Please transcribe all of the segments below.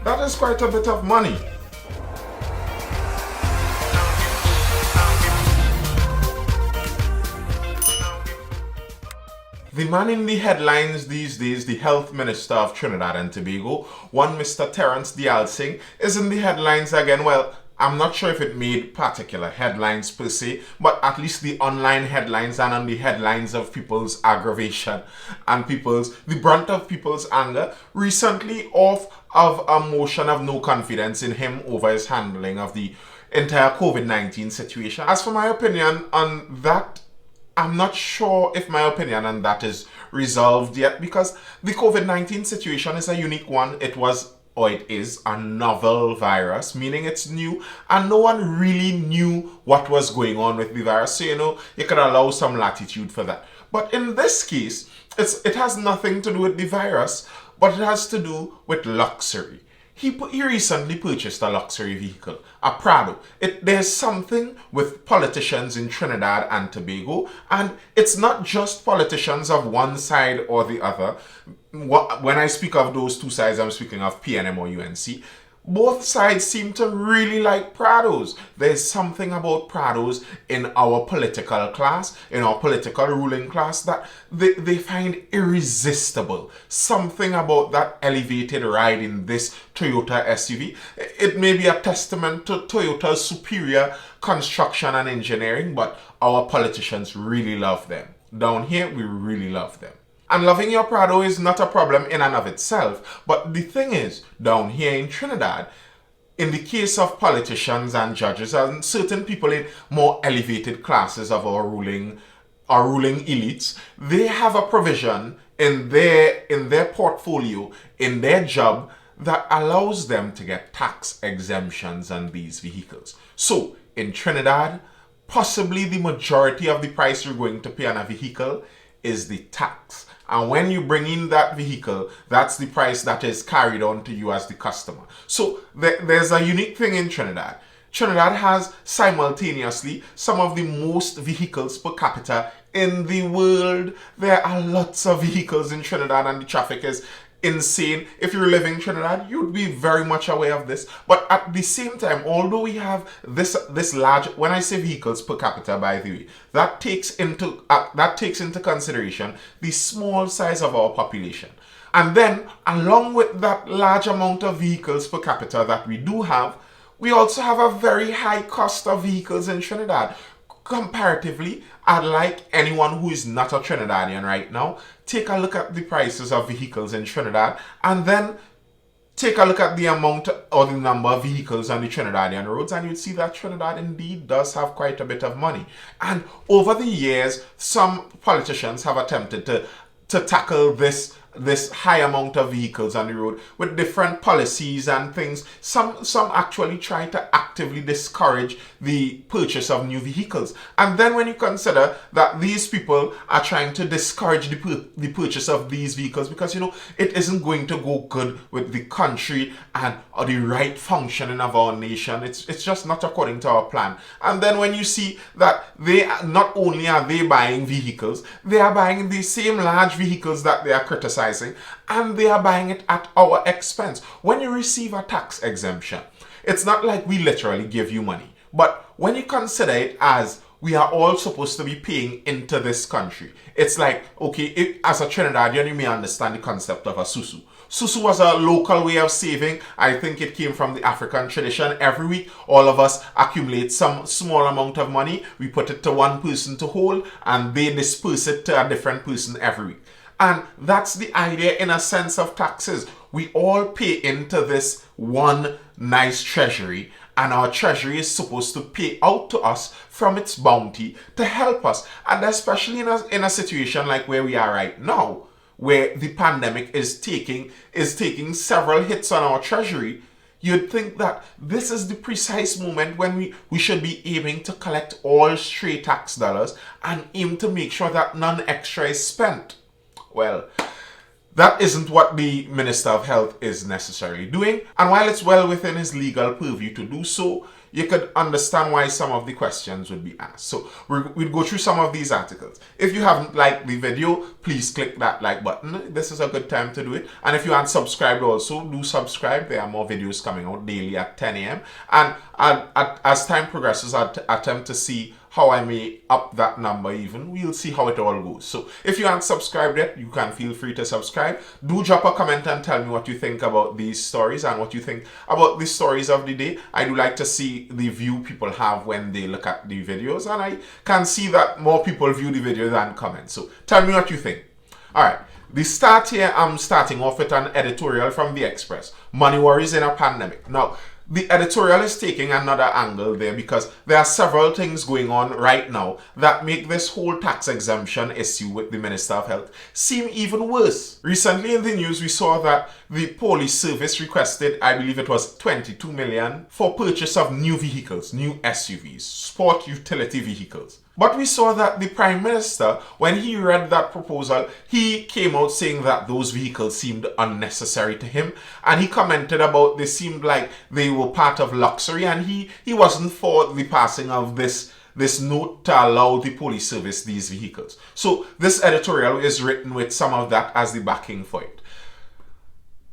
That is quite a bit of money. The man in the headlines these days, the Health Minister of Trinidad and Tobago, one Mr. Terence Dialsing, is in the headlines again. Well, I'm not sure if it made particular headlines per se, but at least the online headlines and on the headlines of people's aggravation and the brunt of people's anger recently off of a motion of no confidence in him over his handling of the entire COVID-19 situation. As for my opinion on that, I'm not sure if my opinion on that is resolved yet, because the COVID-19 situation is a unique one. It is a novel virus, meaning it's new, and no one really knew what was going on with the virus. So, you could allow some latitude for that. But in this case, it has nothing to do with the virus, but it has to do with luxury. He recently purchased a luxury vehicle, a Prado. There's something with politicians in Trinidad and Tobago, and it's not just politicians of one side or the other. When I speak of those two sides, I'm speaking of PNM or UNC. Both sides seem to really like Prados. There's something about Prados in our political class, in our political ruling class, that they find irresistible. Something about that elevated ride in this Toyota SUV. It may be a testament to Toyota's superior construction and engineering, but our politicians really love them. Down here, we really love them. And loving your Prado is not a problem in and of itself. But the thing is, down here in Trinidad, in the case of politicians and judges and certain people in more elevated classes of our ruling elites, they have a provision in their portfolio, in their job, that allows them to get tax exemptions on these vehicles. So, in Trinidad, possibly the majority of the price you're going to pay on a vehicle is the tax. And when you bring in that vehicle, that's the price that is carried on to you as the customer. So there's a unique thing in Trinidad. Trinidad has simultaneously some of the most vehicles per capita in the world. There are lots of vehicles in Trinidad and the traffic is insane. If you're living in Trinidad, you'd be very much aware of this. But at the same time, although we have this large, when I say vehicles per capita, by the way, that takes into consideration the small size of our population. And then, along with that large amount of vehicles per capita that we do have, we also have a very high cost of vehicles in Trinidad. Comparatively, I'd like anyone who is not a Trinidadian right now, take a look at the prices of vehicles in Trinidad and then take a look at the amount or the number of vehicles on the Trinidadian roads, and you'd see that Trinidad indeed does have quite a bit of money. And over the years, some politicians have attempted to tackle this high amount of vehicles on the road with different policies and things. Some actually try to actively discourage the purchase of new vehicles. And then when you consider that these people are trying to discourage the purchase of these vehicles because, it isn't going to go good with the country and or the right functioning of our nation. It's just not according to our plan. And then when you see that not only are they buying vehicles, they are buying the same large vehicles that they are criticizing, and they are buying it at our expense. When you receive a tax exemption, it's not like we literally give you money. But when you consider it as we are all supposed to be paying into this country, it's like, okay, as a Trinidadian, you may understand the concept of a susu. Susu was a local way of saving. I think it came from the African tradition. Every week, all of us accumulate some small amount of money. We put it to one person to hold, and they disperse it to a different person every week. And that's the idea in a sense of taxes. We all pay into this one nice treasury, and our treasury is supposed to pay out to us from its bounty to help us. And especially in a situation like where we are right now, where the pandemic is taking several hits on our treasury, you'd think that this is the precise moment when we should be aiming to collect all stray tax dollars and aim to make sure that none extra is spent. Well, that isn't what the Minister of Health is necessarily doing. And while it's well within his legal purview to do so, you could understand why some of the questions would be asked. So we'll go through some of these articles. If you haven't liked the video, please click that like button. This is a good time to do it. And if you aren't subscribed also, do subscribe. There are more videos coming out daily at 10 a.m. And as time progresses, I'll attempt to see how I may up that number even. We'll see how it all goes. So if you aren't subscribed yet, you can feel free to subscribe. Do drop a comment and tell me what you think about these stories and what you think about the stories of the day. I do like to see the view people have when they look at the videos, and I can see that more people view the video than comment. So tell me what you think. Alright, the start here, I'm starting off with an editorial from The Express. Money worries in a pandemic. Now, the editorial is taking another angle there because there are several things going on right now that make this whole tax exemption issue with the Minister of Health seem even worse. Recently in the news, we saw that the police service requested, I believe it was 22 million for purchase of new vehicles, new SUVs, sport utility vehicles. But we saw that the Prime Minister, when he read that proposal, he came out saying that those vehicles seemed unnecessary to him. And he commented about they seemed like they were part of luxury, and he wasn't for the passing of this note to allow the police service these vehicles. So this editorial is written with some of that as the backing for it.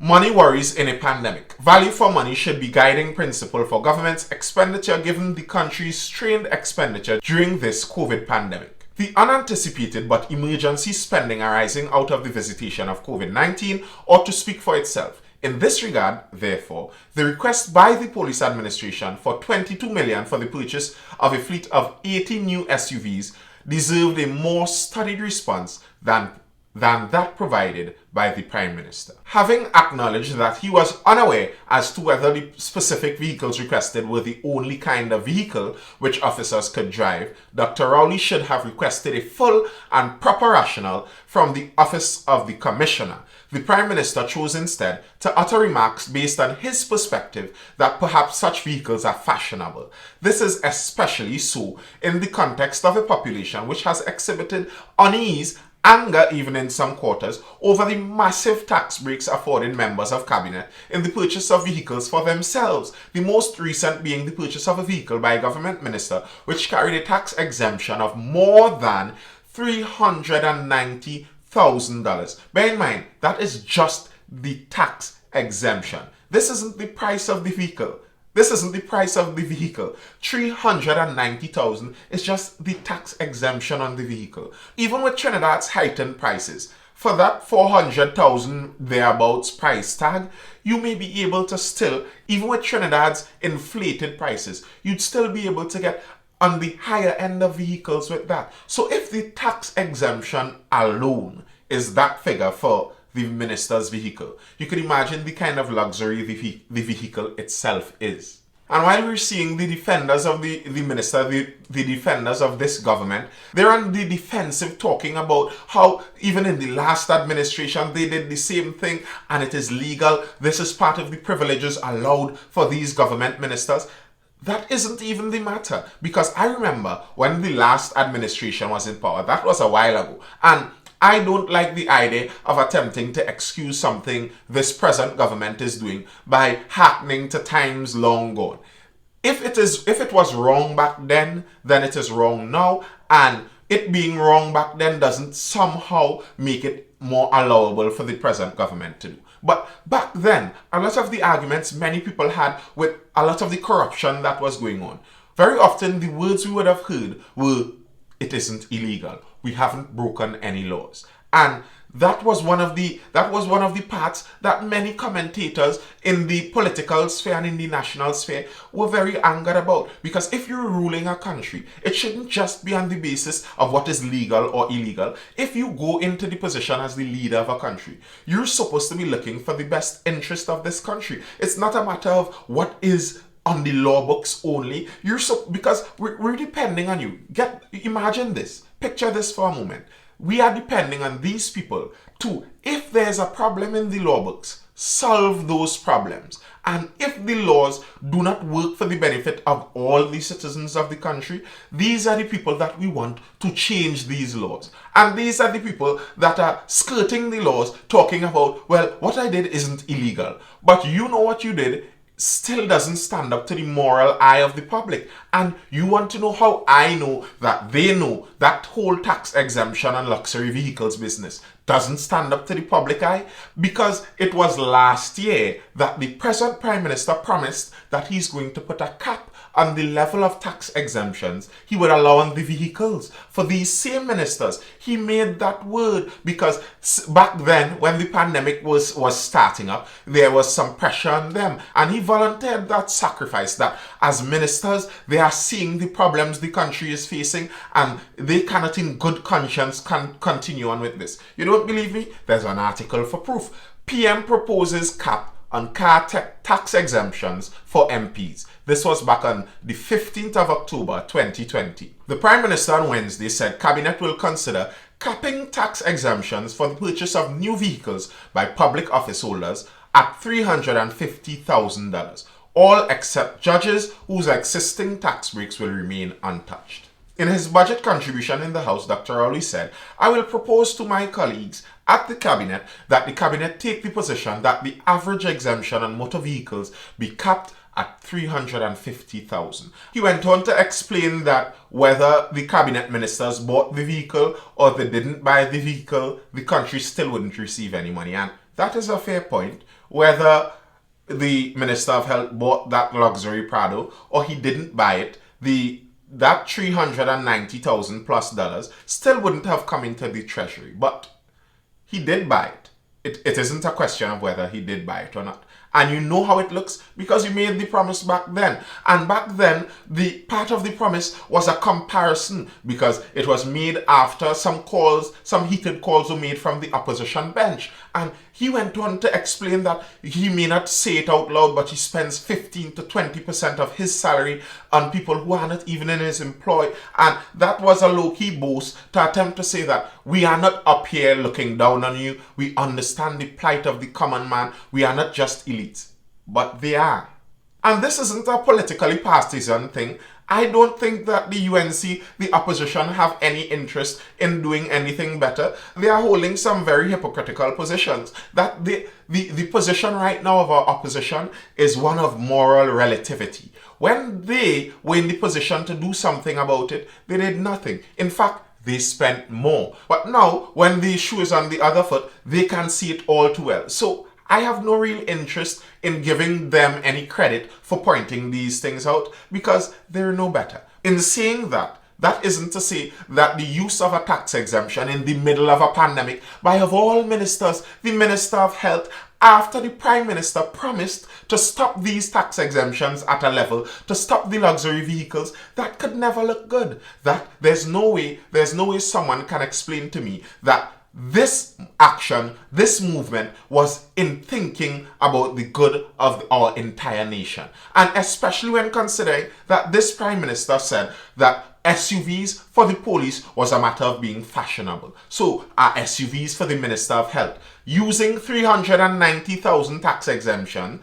Money worries in a pandemic. Value for money should be guiding principle for government's expenditure given the country's strained expenditure during this COVID pandemic. The unanticipated but emergency spending arising out of the visitation of COVID-19 ought to speak for itself. In this regard, therefore, the request by the police administration for 22 million for the purchase of a fleet of 80 new SUVs deserved a more studied response than that provided by the Prime Minister. Having acknowledged that he was unaware as to whether the specific vehicles requested were the only kind of vehicle which officers could drive, Dr. Rowley should have requested a full and proper rationale from the Office of the Commissioner. The Prime Minister chose instead to utter remarks based on his perspective that perhaps such vehicles are fashionable. This is especially so in the context of a population which has exhibited unease, anger even in some quarters, over the massive tax breaks afforded members of cabinet in the purchase of vehicles for themselves, the most recent being the purchase of a vehicle by a government minister which carried a tax exemption of more than $390,000. Bear in mind, that is just the tax exemption. This isn't the price of the vehicle. This isn't the price of the vehicle. $390,000 is just the tax exemption on the vehicle. Even with Trinidad's heightened prices, for that 400,000 thereabouts price tag, you may be able to still, even with Trinidad's inflated prices, you'd still be able to get on the higher end of vehicles with that. So if the tax exemption alone is that figure for the minister's vehicle, you can imagine the kind of luxury the vehicle itself is. And while we're seeing the defenders of the minister, the defenders of this government, they're on the defensive talking about how even in the last administration they did the same thing and it is legal. This is part of the privileges allowed for these government ministers. That isn't even the matter, because I remember when the last administration was in power, that was a while ago, and I don't like the idea of attempting to excuse something this present government is doing by hearkening to times long gone. If it was wrong back then it is wrong now, and it being wrong back then doesn't somehow make it more allowable for the present government to do. But back then, a lot of the arguments many people had with a lot of the corruption that was going on, very often the words we would have heard were, "It isn't illegal. We haven't broken any laws." And that was one of the parts that many commentators in the political sphere and in the national sphere were very angered about. Because if you're ruling a country, it shouldn't just be on the basis of what is legal or illegal. If you go into the position as the leader of a country, you're supposed to be looking for the best interest of this country. It's not a matter of what is on the law books only. Because we're depending on you. Imagine this. Picture this for a moment. We are depending on these people to, if there's a problem in the law books, solve those problems. And if the laws do not work for the benefit of all the citizens of the country, these are the people that we want to change these laws. And these are the people that are skirting the laws, talking about, well, what I did isn't illegal, but you know what you did still doesn't stand up to the moral eye of the public. And you want to know how I know that they know that whole tax exemption on luxury vehicles business doesn't stand up to the public eye? Because it was last year that the present Prime Minister promised that he's going to put a cap on the level of tax exemptions he would allow on the vehicles. For these same ministers, he made that word because back then when the pandemic was starting up, there was some pressure on them, and he volunteered that sacrifice that as ministers, they are seeing the problems the country is facing and they cannot in good conscience continue on with this. You don't believe me? There's an article for proof. PM proposes cap on car tax exemptions for MPs. This was back on the 15th of October 2020. The Prime Minister on Wednesday said Cabinet will consider capping tax exemptions for the purchase of new vehicles by public office holders at $350,000, all except judges whose existing tax breaks will remain untouched. In his budget contribution in the House, Dr. Rowley said, "I will propose to my colleagues at the Cabinet that the Cabinet take the position that the average exemption on motor vehicles be capped at $350,000. He went on to explain that whether the Cabinet ministers bought the vehicle or they didn't buy the vehicle, the country still wouldn't receive any money. And that is a fair point. Whether the Minister of Health bought that luxury Prado or he didn't buy it, that $390,000 plus still wouldn't have come into the treasury. But he did buy it. It isn't a question of whether he did buy it or not. And you know how it looks because you made the promise back then. And back then, the part of the promise was a comparison because it was made after some heated calls were made from the opposition bench. And he went on to explain that he may not say it out loud, but he spends 15 to 20% of his salary on people who are not even in his employ. And that was a low-key boast to attempt to say that we are not up here looking down on you. We understand the plight of the common man. We are not just elite, but they are. And this isn't a politically partisan thing. I don't think that the UNC, the opposition, have any interest in doing anything better. They are holding some very hypocritical positions. That the position right now of our opposition is one of moral relativity. When they were in the position to do something about it, they did nothing. In fact, they spent more. But now, when the shoe is on the other foot, they can see it all too well. So I have no real interest in giving them any credit for pointing these things out because they're no better. In saying that, that isn't to say that the use of a tax exemption in the middle of a pandemic by, of all ministers, the Minister of Health, after the Prime Minister promised to stop these tax exemptions at a level, to stop the luxury vehicles, that could never look good. That there's no way someone can explain to me that this action, this movement was in thinking about the good of our entire nation. And especially when considering that this Prime Minister said that SUVs for the police was a matter of being fashionable. So are SUVs for the Minister of Health using $390,000 tax exemption,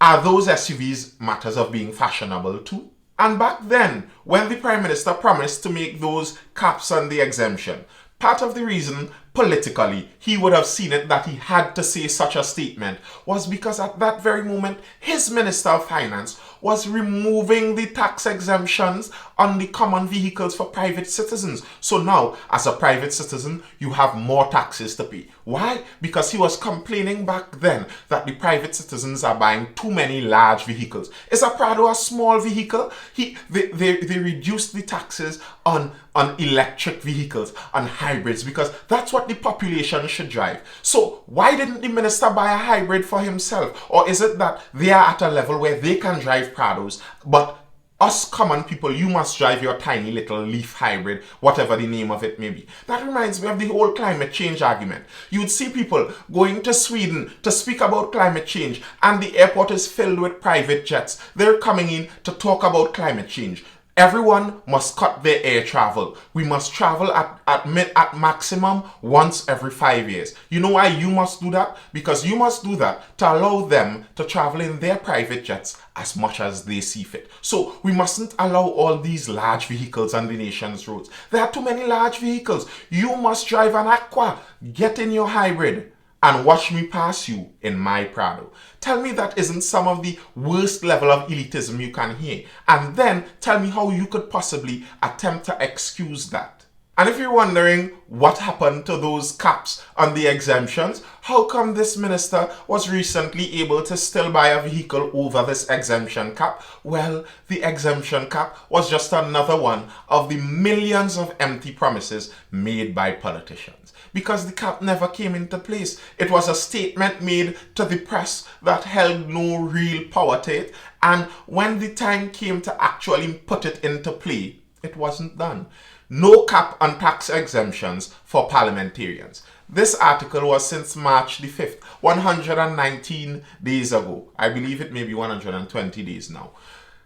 are those SUVs matters of being fashionable too? And back then, when the Prime Minister promised to make those caps on the exemption, part of the reason politically he would have seen it that he had to say such a statement was because at that very moment his Minister of Finance was removing the tax exemptions on the common vehicles for private citizens. So now, as a private citizen, you have more taxes to pay. Why? Because he was complaining back then that the private citizens are buying too many large vehicles. Is a Prado a small vehicle? They reduced the taxes on electric vehicles, on hybrids, because that's what the population should drive. So why didn't the minister buy a hybrid for himself? Or is it that they are at a level where they can drive Prados, but us common people, you must drive your tiny little Leaf hybrid, whatever the name of it may be? That reminds me of the whole climate change argument. You'd see people going to Sweden to speak about climate change, and the airport is filled with private jets. They're coming in to talk about climate change. Everyone must cut their air travel. We must travel at maximum once every 5 years. You know why you must do that? Because you must do that to allow them to travel in their private jets as much as they see fit. So we mustn't allow all these large vehicles on the nation's roads. There are too many large vehicles. You must drive an Aqua. Get in your hybrid. and watch me pass you in my Prado. Tell me that isn't some of the worst level of elitism you can hear, and then tell me how you could possibly attempt to excuse that. And if you're wondering what happened to those caps on the exemptions, how come this minister was recently able to still buy a vehicle over this exemption cap? Well, the exemption cap was just another one of the millions of empty promises made by politicians. Because the cap never came into place. It was a statement made to the press that held no real power to it. And when the time came to actually put it into play, it wasn't done. No cap on tax exemptions for parliamentarians. This article was since March the 5th, 119 days ago. I believe it may be 120 days now.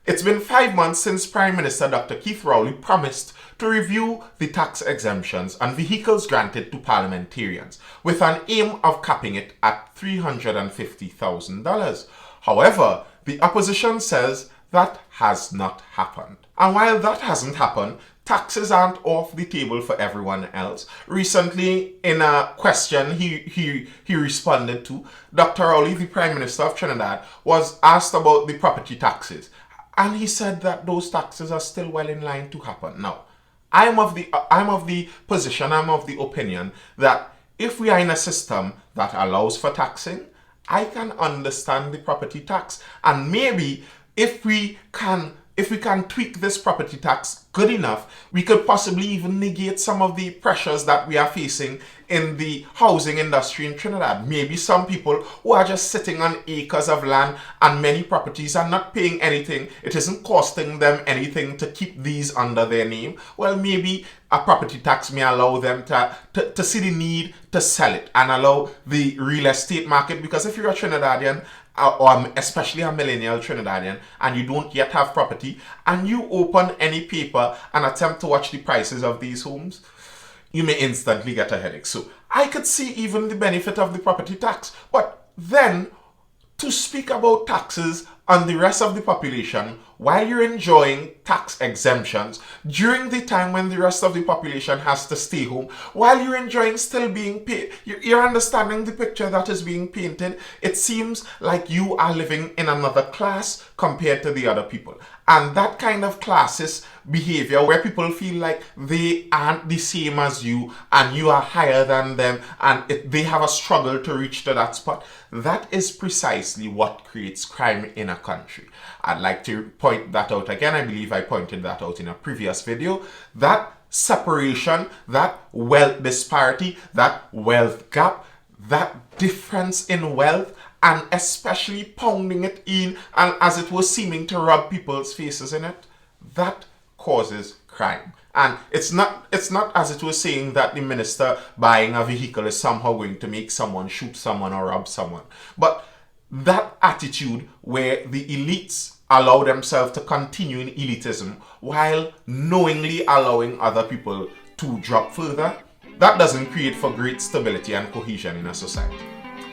It's been 5 months since Prime Minister Dr. Keith Rowley promised to review the tax exemptions on vehicles granted to parliamentarians with an aim of capping it at $350,000. However, the opposition says that has not happened. And while that hasn't happened, taxes aren't off the table for everyone else. Recently, in a question he responded to, Dr. Rowley, the Prime Minister of Trinidad, was asked about the property taxes. And he said that those taxes are still well in line to happen. Now, I'm of the opinion that if we are in a system that allows for taxing, I can understand the property tax. And maybe if we can tweak this property tax good enough, we could possibly even negate some of the pressures that we are facing in the housing industry in Trinidad. Maybe some people who are just sitting on acres of land and many properties are not paying anything. It isn't costing them anything to keep these under their name. Well, maybe a property tax may allow them to see the need to sell it and allow the real estate market. Because if you're a Trinidadian, or especially a millennial Trinidadian, and you don't yet have property, and you open any paper and attempt to watch the prices of these homes, you may instantly get a headache. So I could see even the benefit of the property tax. But then, to speak about taxes on the rest of the population while you're enjoying tax exemptions during the time when the rest of the population has to stay home, while you're enjoying still being paid, you're understanding the picture that is being painted. It seems like you are living in another class compared to the other people. And that kind of classist behavior where people feel like they aren't the same as you and you are higher than them and they have a struggle to reach to that spot, that is precisely what creates crime in a country. I'd like to point that out again. I believe I pointed that out in a previous video. That separation, that wealth disparity, that wealth gap, that difference in wealth, and especially pounding it in and as it was seeming to rub people's faces in it, that causes crime. And it's not as it was saying that the minister buying a vehicle is somehow going to make someone shoot someone or rob someone. But that attitude where the elites allow themselves to continue in elitism while knowingly allowing other people to drop further, that doesn't create for great stability and cohesion in a society.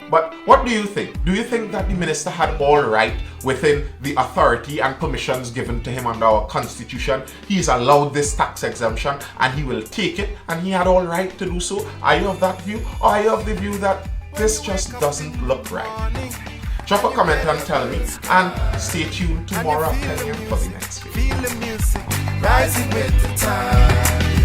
But what do you think? Do you think that the minister had all right within the authority and permissions given to him under our constitution? He's allowed this tax exemption and he will take it and he had all right to do so? Are you of that view? Or are you of the view that this just doesn't look right? Drop a comment and tell me, and stay tuned tomorrow at 10 a.m. for the next video. Feel the music rising with the time.